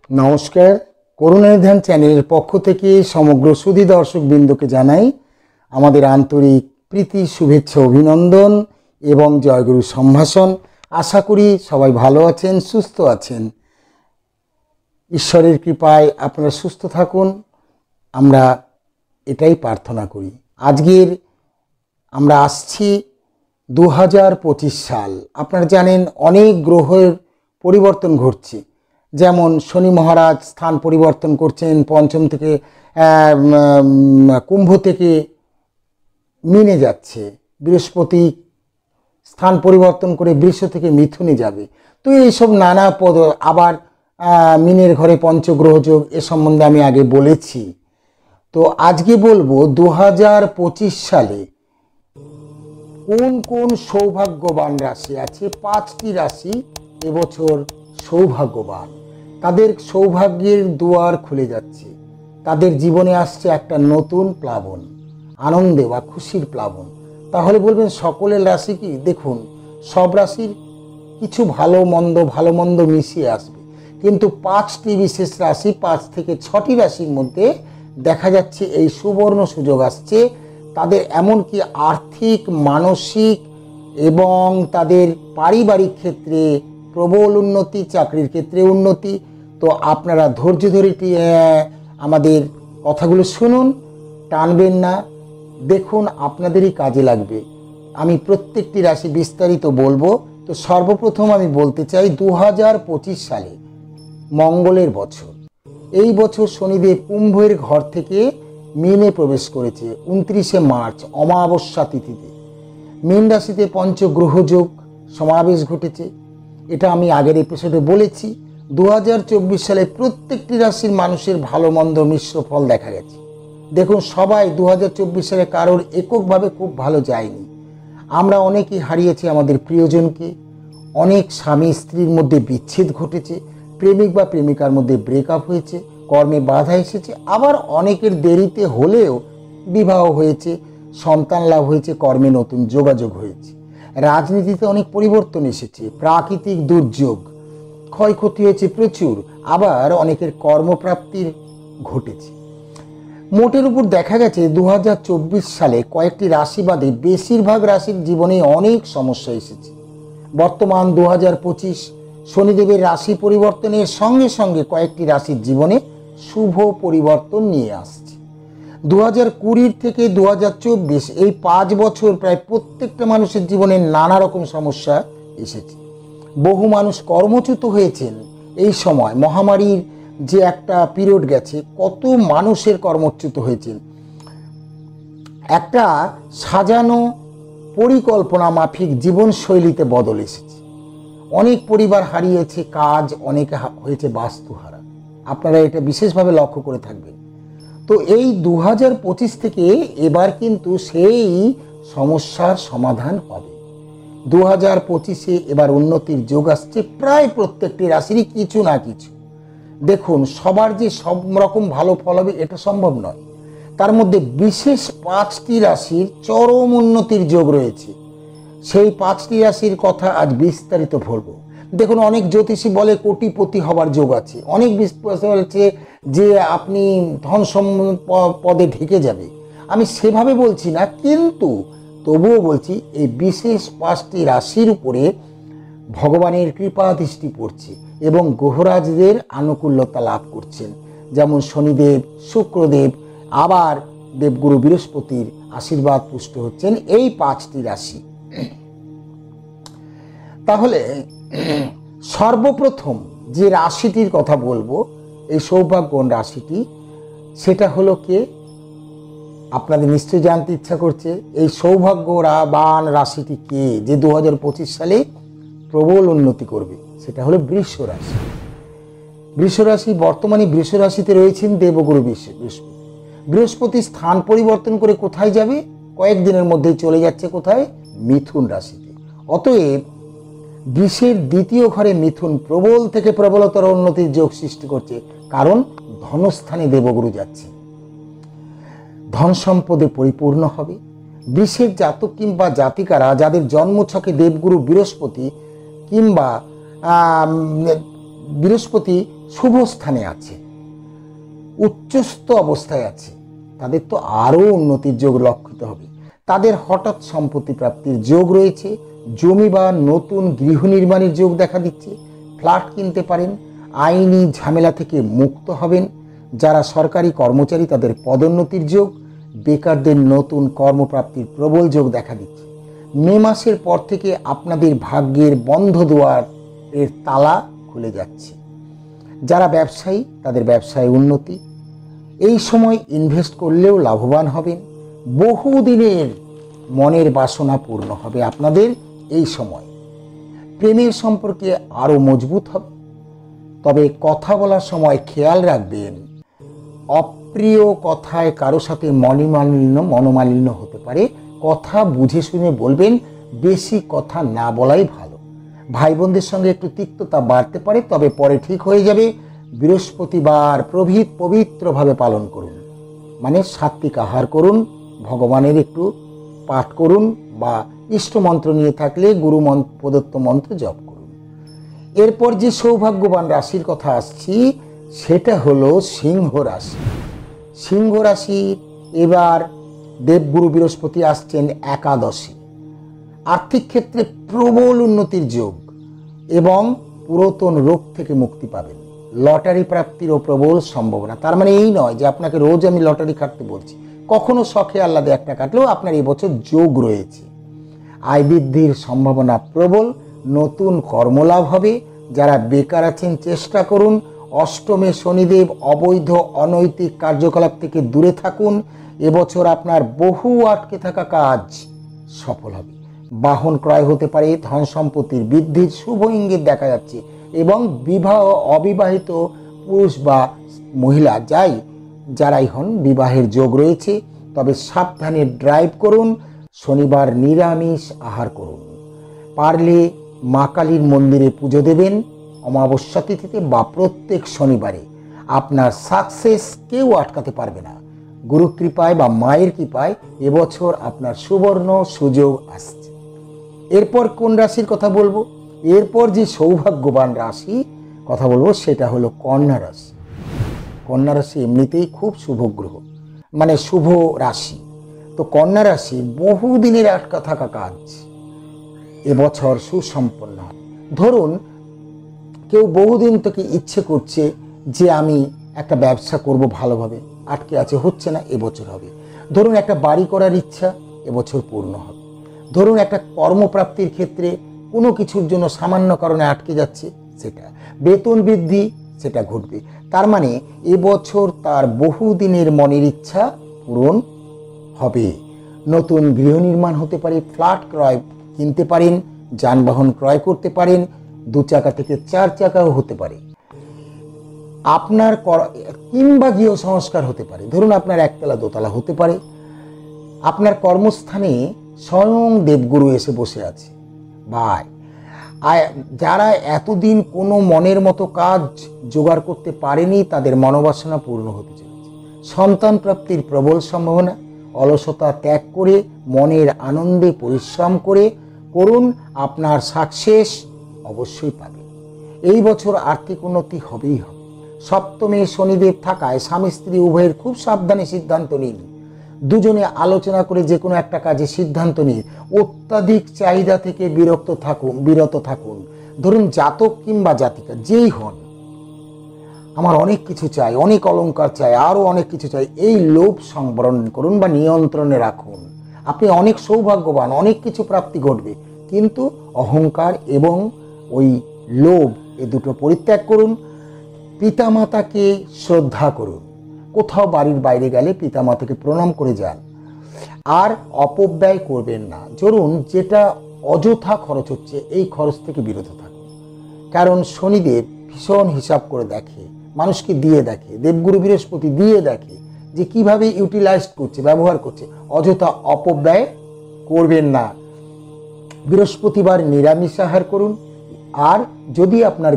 নমস্কার, করুণানিধান চ্যানেলের পক্ষ থেকে সমগ্র সুধী দর্শকবৃন্দকে জানাই আমাদের আন্তরিক প্রীতি, শুভেচ্ছা, অভিনন্দন এবং জয়গুরু সম্ভাষণ। আশা করি সবাই ভালো আছেন, সুস্থ আছেন। ঈশ্বরের কৃপায় আপনারা সুস্থ থাকুন, আমরা এটাই প্রার্থনা করি। আজকের আমরা আসছি 2025 সাল। আপনারা জানেন অনেক গ্রহের পরিবর্তন ঘটছে। যেমন শনি মহারাজ স্থান পরিবর্তন করছেন, পঞ্চম থেকে কুম্ভ থেকে মিনে যাচ্ছে। বৃহস্পতি স্থান পরিবর্তন করে বৃষ থেকে মিথুনে যাবে। তো এইসব নানা পদ, আবার মিনের ঘরে পঞ্চগ্রহ যোগ, এ সম্বন্ধে আমি আগে বলেছি। তো আজকে বলবো 2025 সালে কোন কোন সৌভাগ্যবান রাশি আছে। 5টি রাশি এবছর সৌভাগ্যবান, তাদের সৌভাগ্যের দুয়ার খুলে যাচ্ছে, তাদের জীবনে আসছে একটা নতুন প্লাবন, আনন্দে বা খুশির প্লাবন। তাহলে বলবেন সকলের রাশি কি? দেখুন, সব রাশির কিছু ভালো মন্দ মিশিয়ে আসবে, কিন্তু 5টি বিশেষ রাশি, 5 থেকে 6টি রাশির মধ্যে দেখা যাচ্ছে এই সুবর্ণ সুযোগ আসছে। তাদের এমনকি আর্থিক, মানসিক এবং তাদের পারিবারিক ক্ষেত্রে প্রবল উন্নতি, চাকরির ক্ষেত্রে উন্নতি। তো আপনারা ধৈর্য ধরে আমাদের কথাগুলো শুনুন, টানবেন না, দেখুন আপনাদেরই কাজে লাগবে। আমি প্রত্যেকটি রাশি বিস্তারিত বলবো। তো সর্বপ্রথম আমি বলতে চাই 2025 সালে মঙ্গলের বছর। এই বছর শনিদেব কুম্ভের ঘর থেকে মীনে প্রবেশ করেছে 29শে মার্চ অমাবস্যা তিথিতে। মীন রাশিতে পঞ্চগ্রহ যোগ সমাবেশ ঘটেছে, এটা আমি আগের এপিসোডে বলেছি। 2024 সালে প্রত্যেকটি রাশির মানুষের ভালো মন্দ মিশ্র ফল দেখা গেছে। দেখুন, সবাই 2024 সালে কারোর এককভাবে খুব ভালো যায়নি। আমরা অনেকেই হারিয়েছি আমাদের প্রিয়জনকে, অনেক স্বামী স্ত্রীর মধ্যে বিচ্ছেদ ঘটেছে, প্রেমিক বা প্রেমিকার মধ্যে ব্রেকআপ হয়েছে, কর্মে বাধা এসেছে, আবার অনেকের দেরিতে হলেও বিবাহ হয়েছে, সন্তান লাভ হয়েছে, কর্মে নতুন যোগাযোগ হয়েছে। রাজনীতিতে অনেক পরিবর্তন এসেছে, প্রাকৃতিক দুর্যোগ, ক্ষয়ক্ষতি হয়েছে প্রচুর, আবার অনেকের কর্মপ্রাপ্তির ঘটেছে। মোটের উপর দেখা গেছে 2024 সালে কয়েকটি রাশি বাদে বেশিরভাগ রাশির জীবনে অনেক সমস্যা এসেছে। বর্তমান 2025 শনিদেবের রাশি পরিবর্তনের সঙ্গে সঙ্গে কয়েকটি রাশির জীবনে শুভ পরিবর্তন নিয়ে আসছে। 2020 থেকে 2024 এই 5 বছর প্রায় প্রত্যেকটা মানুষের জীবনে নানা রকম সমস্যা এসেছে। বহু মানুষ কর্মচ্যুত হয়েছেন। এই সময় মহামারীর যে একটা পিরিয়ড গেছে, কত মানুষের কর্মচ্যুত হয়েছেন। একটা সাজানো পরিকল্পনা মাফিক জীবনশৈলীতে বদল এসেছে। অনেক পরিবার হারিয়েছে কাজ, অনেকে হয়েছে বাস্তুহারা। আপনারা এটা বিশেষভাবে লক্ষ্য করে থাকবেন। তো এই 2025 থেকে এবার কিন্তু সেই সমস্যার সমাধান হবে। 2025-এ এবার উন্নতির যোগ আসছে প্রায় প্রত্যেকটি রাশিরই কিছু না কিছু। দেখুন, সবার যে সব রকম ভালো ফল হবে এটা সম্ভব নয়। তার মধ্যে বিশেষ 5টি রাশির চরম উন্নতির যোগ রয়েছে। সেই 5টি রাশির কথা আজ বিস্তারিত বলবো। দেখুন, অনেক জ্যোতিষী বলে কোটিপতি হবার যোগ আছে, অনেক বিশ্বাস বলছে যে আপনি ধন পদে ঢেকে যাবে। আমি সেভাবে বলছি না, কিন্তু তবুও বলছি এই বিশেষ 5টি রাশির উপরে ভগবানের কৃপা দৃষ্টি পড়ছে এবং গ্রহরাজদের আনুকূল্যতা লাভ করছেন। যেমন শনিদেব, শুক্রদেব, আবার দেবগুরু বৃহস্পতির আশীর্বাদ পুষ্ট হচ্ছেন এই 5টি রাশি। তাহলে সর্বপ্রথম যে রাশিটির কথা বলবো, এই সৌভাগ্যবান রাশিটি, সেটা হলো কে? আপনাদের নিশ্চয়ই জানতে ইচ্ছা করছে এই সৌভাগ্যবান রাশিটি কে, যে 2025 সালে প্রবল উন্নতি করবে। সেটা হলো বৃষ রাশি। বৃষ রাশি, বর্তমানে বৃষ রাশিতে রয়েছেন দেবগুরু বৃহস্পতি। বৃহস্পতি স্থান পরিবর্তন করে কোথায় যাবে? কয়েকদিনের মধ্যেই চলে যাচ্ছে কোথায়? মিথুন রাশিতে। অতএব বৃষের দ্বিতীয় ঘরে মিথুন প্রবল থেকে প্রবলতর উন্নতির যোগ সৃষ্টি করছে, কারণ ধনস্থানে দেবগুরু যাচ্ছে। ধন সম্পদে পরিপূর্ণ হবে, বৃষের জাতক কিংবা জাতিকারা যাদের জন্মছকে দেবগুরু বৃহস্পতি কিংবা বৃহস্পতি শুভ স্থানে আছে, উচ্চস্থ অবস্থায় আছে, তাদের তো আরও উন্নতির যোগ লক্ষিত হবে। তাদের হঠাৎ সম্পত্তি প্রাপ্তির যোগ রয়েছে, জমি বা নতুন গৃহ নির্মাণের যোগ দেখা দিচ্ছে, ফ্ল্যাট কিনতে পারেন, আইনি ঝামেলা থেকে মুক্ত হবেন। যারা সরকারি কর্মচারী তাদের পদোন্নতির যোগ, বেকারদের নতুন কর্মপ্রাপ্তির প্রবল যোগ দেখা দিচ্ছে। মে মাসের পর থেকে আপনাদের ভাগ্যের বন্ধ দুয়ার এর তালা খুলে যাচ্ছে। যারা ব্যবসায়ী তাদের ব্যবসায় উন্নতি, এই সময় ইনভেস্ট করলেও লাভবান হবেন। বহুদিনের মনের বাসনা পূর্ণ হবে আপনাদের এই সময়। প্রেমের সম্পর্কে আরও মজবুত হবে। তবে কথা বলার সময় খেয়াল রাখবেন, অপ্রিয় কথায় কারো সাথে মনোমালিন্য হতে পারে। কথা বুঝে শুনে বলবেন, বেশি কথা না বলাই ভালো। ভাই বোনদের সঙ্গে একটু তিক্ততা বাড়তে পারে, তবে পরে ঠিক হয়ে যাবে। বৃহস্পতিবার পবিত্রভাবে পালন করুন, মানে সাত্বিক আহার করুন, ভগবানের একটু পাঠ করুন বা ইষ্টমন্ত্র নিয়ে থাকলে গুরু প্রদত্ত মন্ত্র জপ করুন। এরপর যে সৌভাগ্যবান রাশির কথা আসছি সেটা হলো সিংহ রাশি। সিংহ রাশির এবার দেবগুরু বৃহস্পতি আসছেন একাদশী। আর্থিক ক্ষেত্রে প্রবল উন্নতির যোগ এবং পুরাতন রোগ থেকে মুক্তি পাবেন। লটারি প্রাপ্তিরও প্রবল সম্ভাবনা। তার মানে এই নয় যে আপনাকে রোজ আমি লটারি কাটতে বলছি, কখনো শখে আহ্লাদে একটা কাটলেও আপনার এবছর যোগ রয়েছে। আয় বৃদ্ধির সম্ভাবনা প্রবল, নতুন কর্মলাভ হবে। যারা বেকার আছেন চেষ্টা করুন। অষ্টমে শনিদেব, অবৈধ অনৈতিক কার্যকলাপ থেকে দূরে থাকুন। এবছর আপনার বহু আটকে থাকা কাজ সফল হবে। বাহন ক্রয় হতে পারে, ধন সম্পত্তির বৃদ্ধির শুভ ইঙ্গিত দেখা যাচ্ছে এবং অবিবাহিত পুরুষ বা মহিলা যারাই হন বিবাহের যোগ রয়েছে। তবে সাবধানে ড্রাইভ করুন। শনিবার নিরামিষ আহার করুন। পারলে মা কালীর মন্দিরে পুজো দেবেন অমাবস্যা তিথিতে বা প্রত্যেক শনিবারে। আপনার সাকসেস কেউ আটকাতে পারবে না। গুরু কৃপায় বা মায়ের কৃপায় এবছর আপনার সুবর্ণ সুযোগ আসছে। এরপর কোন রাশির কথা বলবো? এরপর যে সৌভাগ্যবান রাশি কথা বলবো সেটা হলো কন্যা রাশি। কন্যা রাশি এমনিতেই খুব শুভ গ্রহ, মানে শুভ রাশি। তো কন্যা রাশি বহুদিনের আটকা থাকা কাজ এবছর সুসম্পন্ন হয়। ধরুন কেউ বহুদিন থেকে ইচ্ছে করছে যে আমি একটা ব্যবসা করব ভালোভাবে, আটকে আছে, হচ্ছে না, এবছর হবে। ধরুন একটা বাড়ি করার ইচ্ছা এবছর পূর্ণ হবে। ধরুন একটা কর্মপ্রাপ্তির ক্ষেত্রে কোনো কিছুর জন্য সামান্য কারণে আটকে যাচ্ছে, সেটা বেতন বৃদ্ধি সেটা ঘটবে। তার মানে এবছর তার বহুদিনের মনের ইচ্ছা পূরণ হবে। নতুন গৃহ নির্মাণ হতে পারে, ফ্ল্যাট কিনতে পারেন, যানবাহন ক্রয় করতে পারেন, 2 চাকা থেকে 4 চাকাও হতে পারে। আপনার কিংবা গৃহ সংস্কার হতে পারে। ধরুন আপনার একতলা দোতলা হতে পারে। আপনার কর্মস্থানে স্বয়ং দেবগুরু এসে বসে আছে। ভাই, যারা এতদিন কোনো মনের মতো কাজ জোগাড় করতে পারেনি তাদের মনোবাসনা পূর্ণ হতে চলেছে। সন্তান প্রাপ্তির প্রবল সম্ভাবনা। অলসতা ত্যাগ করে মনের আনন্দে পরিশ্রম করুন, আপনার সাকসেস অবশ্যই পাবে। এই বছর আর্থিক উন্নতি হবেই হবে। সপ্তমে শনিদেব থাকায় স্বামী স্ত্রী উভয়ের খুব সাবধানে সিদ্ধান্ত নিন। দুজনে আলোচনা করে যে কোনো একটা কাজে সিদ্ধান্ত নিন। অত্যাধিক চাহিদা থেকে বিরত থাকুন। ধরুন জাতক কিংবা জাতিকা যেই হন, আমার অনেক কিছু চাই, অনেক অলংকার চাই, আরও অনেক কিছু চাই, এই লোভ সংবরণ করুন বা নিয়ন্ত্রণে রাখুন। আপনি অনেক সৌভাগ্যবান, অনেক কিছু প্রাপ্তি ঘটবে, কিন্তু অহংকার এবং ওই লোভ এ দুটো পরিত্যাগ করুন। পিতামাতাকে শ্রদ্ধা করুন। কোথাও বাড়ির বাইরে গেলে পিতামাতাকে প্রণাম করে যান। আর অপব্যয় করবেন না। ধরুন যেটা অযথা খরচ হচ্ছে এই খরচ থেকে বিরত থাকুন। কারণ শনিদেব ভীষণ হিসাব করে দেখে, মানুষকে দিয়ে দেখে, দেবগুরু বৃহস্পতি দিয়ে দেখে যে কিভাবে ইউটিলাইজ করছে, ব্যবহার করছে। অযথা অপব্যয় করবেন না। বৃহস্পতিবার নিরামিষ আহার করুন। আর যদি আপনার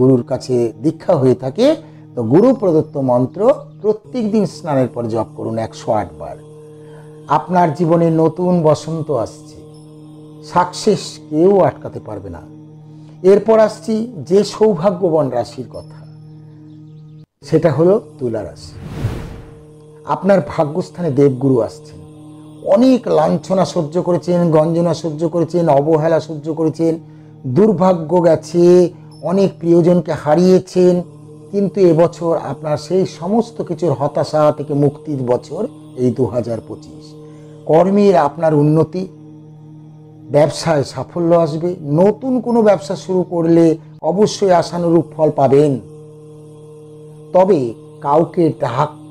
গুরুর কাছে দীক্ষা হয়ে থাকে তো গুরু প্রদত্ত মন্ত্র প্রত্যেক দিন স্নানের পর জপ করুন 108 বার। আপনার জীবনে নতুন বসন্ত আসছে, সাকসেস কেউ আটকাতে পারবে না। এরপর আসছি যে সৌভাগ্যবান রাশির কথা, সেটা হলো তুলা রাশি। আপনার ভাগ্যস্থানে দেবগুরু আসছেন। অনেক লাঞ্ছনা সহ্য করেছেন, গঞ্জনা সহ্য করেছেন, অবহেলা সহ্য করেছেন, দুর্ভাগ্য গেছে, অনেক প্রিয়জনকে হারিয়েছেন, কিন্তু এবছর আপনার সেই সমস্ত কিছুর হতাশা থেকে মুক্তির বছর এই 2025। কর্মের আপনার উন্নতি, ব্যবসায় সাফল্য আসবে। নতুন কোনো ব্যবসা শুরু করলে অবশ্যই আশানুরূপ ফল পাবেন। তবে কাউকে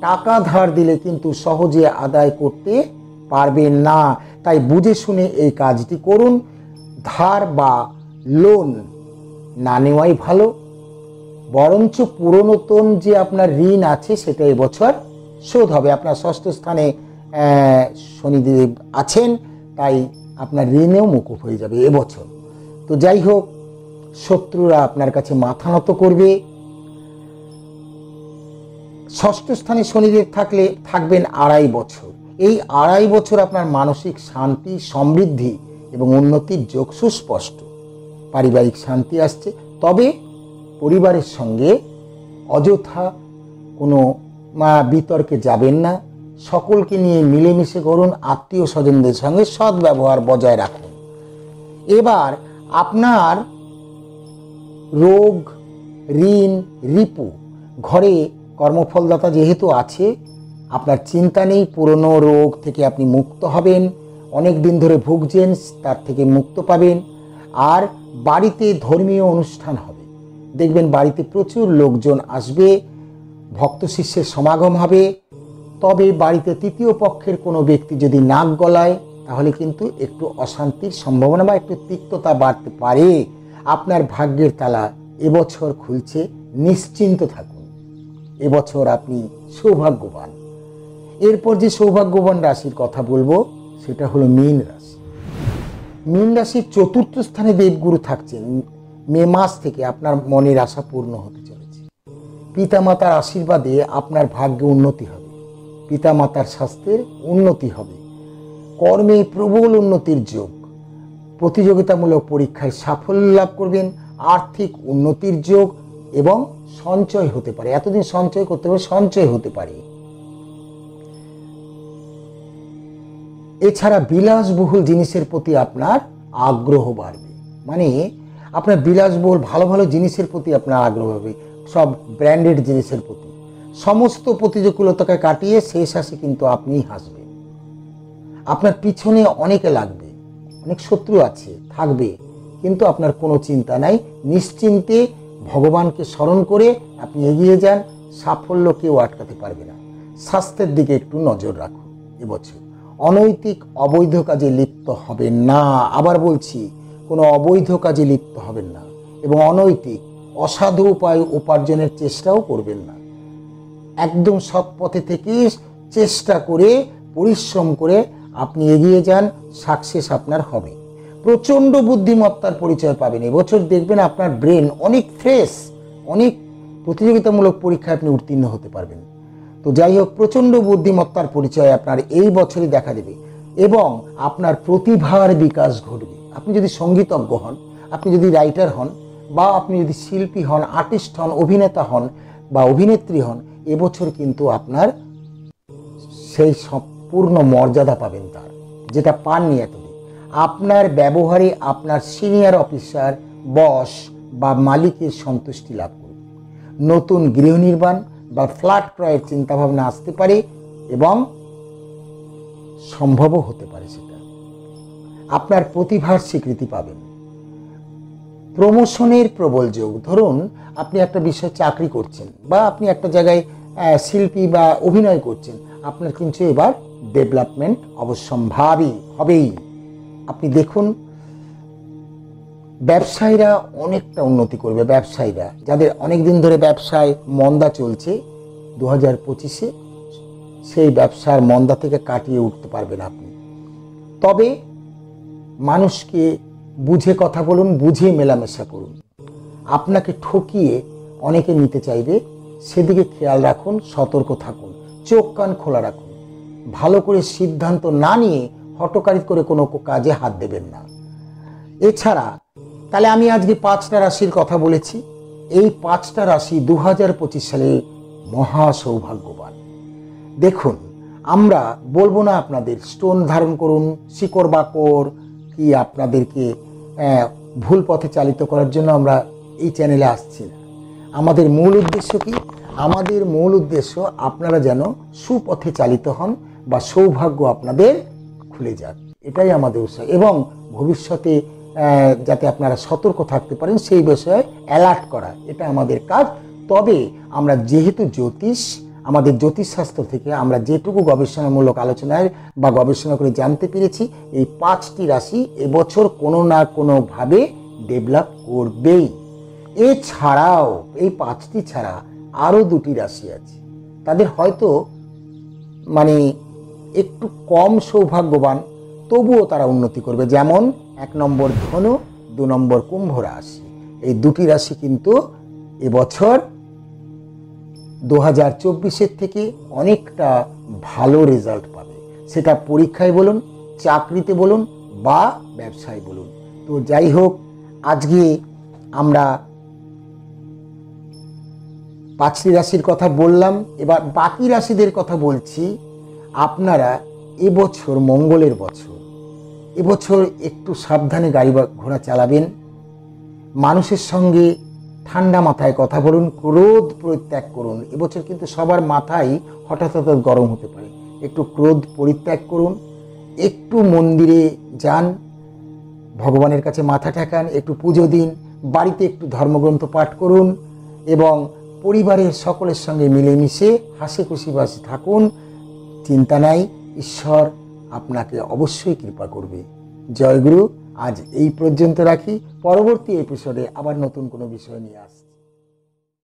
টাকা ধার দিলে কিন্তু সহজে আদায় করতে পারবেন না, তাই বুঝে শুনে এই কাজটি করুন। ধার বা লোন না নেওয়াই ভালো, বরঞ্চ পুরাতন যে আপনার ঋণ আছে সেটা এবছর শোধ হবে। আপনার ষষ্ঠ স্থানে শনিদেব আছেন, তাই আপনার ঋণেও মুকুব হয়ে যাবে এবছর। তো যাই হোক, শত্রুরা আপনার কাছে মাথা নত করবে। ষষ্ঠ স্থানে শনিদেব থাকবেন 2.5 বছর। এই 2.5 বছর আপনার মানসিক শান্তি, সমৃদ্ধি এবং উন্নতির যোগ সুস্পষ্ট। পারিবারিক শান্তি আসছে, তবে পরিবারের সঙ্গে অযথা কোনো বিতর্কে যাবেন না। সকলকে নিয়ে মিলেমিশে করুন, আত্মীয় স্বজনদের সঙ্গে সদ্ব্যবহার বজায় রাখুন। এবার আপনার রোগ, ঋণ, রিপু ঘরে কর্মফলদাতা যেহেতু আছে, আপনার চিন্তা নেই, পুরনো রোগ থেকে আপনি মুক্ত হবেন। অনেক দিন ধরে ভুগছেন, তার থেকে মুক্ত পাবেন। আর বাড়িতে ধর্মীয় অনুষ্ঠান হবে, দেখবেন বাড়িতে প্রচুর লোকজন আসবে, ভক্ত শিষ্যের সমাগম হবে। তবে বাড়িতে তৃতীয় পক্ষের কোনো ব্যক্তি যদি নাক গলায়, তাহলে কিন্তু একটু অশান্তির সম্ভাবনা বা একটু তিক্ততা বাড়তে পারে। আপনার ভাগ্যের তালা এবছর খুলছে, নিশ্চিন্ত থাকুন, এবছর আপনি সৌভাগ্যবান। এরপর যে সৌভাগ্যবান রাশির কথা বলবো সেটা হলো মীন রাশি। মীন রাশির 4র্থ স্থানে দেবগুরু থাকছেন। মে মাস থেকে আপনার মনের আশা পূর্ণ হতে চলেছে। পিতামাতার আশীর্বাদে আপনার ভাগ্যে উন্নতি হবে, পিতামাতার স্বাস্থ্যের উন্নতি হবে, কর্মে প্রবল উন্নতির যোগ, প্রতিযোগিতামূলক পরীক্ষায় সাফল্য লাভ করবেন, আর্থিক উন্নতির যোগ এবং সঞ্চয় হতে পারে। এতদিন সঞ্চয় করতে হবে, সঞ্চয় হতে পারে। এছাড়া বিলাসবহুল জিনিসের প্রতি আপনার আগ্রহ বাড়বে, মানে আপনার বিলাসবহুল ভালো ভালো জিনিসের প্রতি আপনার আগ্রহ হবে, সব ব্র্যান্ডেড জিনিসের প্রতি। সমস্ত প্রতিকূলতাকে কাটিয়ে শেষ আসে কিন্তু আপনিই হাসবেন। আপনার পিছনে অনেকে লাগবে, অনেক শত্রু আছে, থাকবে, কিন্তু আপনার কোনো চিন্তা নাই। নিশ্চিন্তে ভগবানকে স্মরণ করে আপনি এগিয়ে যান, সাফল্য কেউ আটকাতে পারবে না। স্বাস্থ্যের দিকে একটু নজর রাখুন এবছর। অনৈতিক অবৈধ কাজে লিপ্ত হবেন না, আবার বলছি, কোনো অবৈধ কাজে লিপ্ত হবেন না এবং অনৈতিক অসাধু উপায় উপার্জনের চেষ্টাও করবেন না। একদম সৎ পথে থেকে চেষ্টা করে, পরিশ্রম করে আপনি এগিয়ে যান, সাকসেস আপনার হবে। প্রচণ্ড বুদ্ধিমত্তার পরিচয় পাবেন এবছর। দেখবেন আপনার ব্রেন অনেক ফ্রেশ, অনেক প্রতিযোগিতামূলক পরীক্ষায় আপনি উত্তীর্ণ হতে পারবেন। তো যাই হোক, প্রচণ্ড বুদ্ধিমত্তার পরিচয় আপনার এই বছরই দেখা দেবে এবং আপনার প্রতিভার বিকাশ ঘটবে। আপনি যদি সঙ্গীতজ্ঞ হন, আপনি যদি রাইটার হন, বা আপনি যদি শিল্পী হন, আর্টিস্ট হন, অভিনেতা হন বা অভিনেত্রী হন, এবছর কিন্তু আপনার সেই সম্পূর্ণ মর্যাদা পাবেন তার, যেটা পাননি এতদিন। আপনার ব্যবহারে আপনার সিনিয়র অফিসার, বস বা মালিকের সন্তুষ্টি লাভ করবে। নতুন গৃহ নির্মাণ বা ফ্ল্যাট ক্রয়ের চিন্তাভাবনা আসতে পারে এবং সম্ভবও হতে পারে। সেটা আপনার প্রতিভার স্বীকৃতি পাবেন। প্রমোশনের প্রবল যোগ। ধরুন আপনি একটা বিষয়ে চাকরি করছেন বা আপনি একটা জায়গায় শিল্পী বা অভিনয় করছেন, আপনার কিন্তু এবার ডেভেলপমেন্ট অবশ্যম্ভাবী হবেই। আপনি দেখুন, ব্যবসায়ীরা অনেকটা উন্নতি করবে। ব্যবসায়ীরা যাদের অনেক দিন ধরে ব্যবসায় মন্দা চলছে, 2025-এ সেই ব্যবসার মন্দা থেকে কাটিয়ে উঠতে পারবেন আপনি। তবে মানুষকে বুঝে কথা বলুন, বুঝে মেলামেশা করুন। আপনাকে ঠকিয়ে অনেকে নিতে চাইবে, সেদিকে খেয়াল রাখুন, সতর্ক থাকুন, চোখ কান খোলা রাখুন। ভালো করে সিদ্ধান্ত না নিয়ে হঠকারিত করে কোনো কাজে হাত দেবেন না। এছাড়া তাহলে আমি আজকে 5টা রাশির কথা বলেছি। এই 5টা রাশি 2025 সালে মহা সৌভাগ্যবান। দেখুন, আমরা বলবো না আপনাদের স্টোন ধারণ করুন, শিকড় বাকড় কি আপনাদেরকে ভুল পথে চালিত করার জন্য আমরা এই চ্যানেলে আসছি না। আমাদের মূল উদ্দেশ্য কি? আমাদের মূল উদ্দেশ্য আপনারা যেন সুপথে চালিত হন বা সৌভাগ্য আপনাদের খুলে যাক, এটাই আমাদের উৎসাহ। এবং ভবিষ্যতে যাতে আপনারা সতর্ক থাকতে পারেন সেই বিষয়ে অ্যালার্ট করা, এটা আমাদের কাজ। তবে আমরা যেহেতু আমাদের জ্যোতিষশাস্ত্র থেকে আমরা যেটুকু গবেষণামূলক আলোচনায় বা গবেষণা করে জানতে পেরেছি, এই 5টি রাশি এবছর কোনো না কোনোভাবে ডেভেলপ করবেই। এছাড়াও এই 5টি ছাড়া আরও 2টি রাশি আছে, তাদের হয়তো মানে একটু কম সৌভাগ্যবান, তবুও তারা উন্নতি করবে। যেমন 1 নম্বর ধনু, 2 নম্বর কুম্ভ রাশি। এই 2টি রাশি কিন্তু এবছর 2024-এর থেকে অনেকটা ভালো রেজাল্ট পাবে, সেটা পরীক্ষায় বলুন, চাকরিতে বলুন বা ব্যবসায় বলুন। তো যাই হোক, আজকে আমরা 5টি রাশির কথা বললাম, এবার বাকি রাশিদের কথা বলছি। আপনারা এবছর মঙ্গলের বছর, এবছর একটু সাবধানে গাড়ি ঘোড়া চালাবেন, মানুষের সঙ্গে ঠান্ডা মাথায় কথা বলুন, ক্রোধ পরিত্যাগ করুন। এবছর কিন্তু সবার মাথায় হঠাৎ হঠাৎ গরম হতে পারে, একটু ক্রোধ পরিত্যাগ করুন, একটু মন্দিরে যান, ভগবানের কাছে মাথা ঠেকান, একটু পুজো দিন, বাড়িতে একটু ধর্মগ্রন্থ পাঠ করুন এবং পরিবারের সকলের সঙ্গে মিলেমিশে হাসি খুশি বাসি থাকুন। চিন্তা নাই, ঈশ্বর আপনাকে অবশ্যই কৃপা করবে। জয়গুরু। আজ এই পর্যন্ত রাখি, পরবর্তী এপিসোডে আবার নতুন কোনো বিষয় নিয়ে আসছি।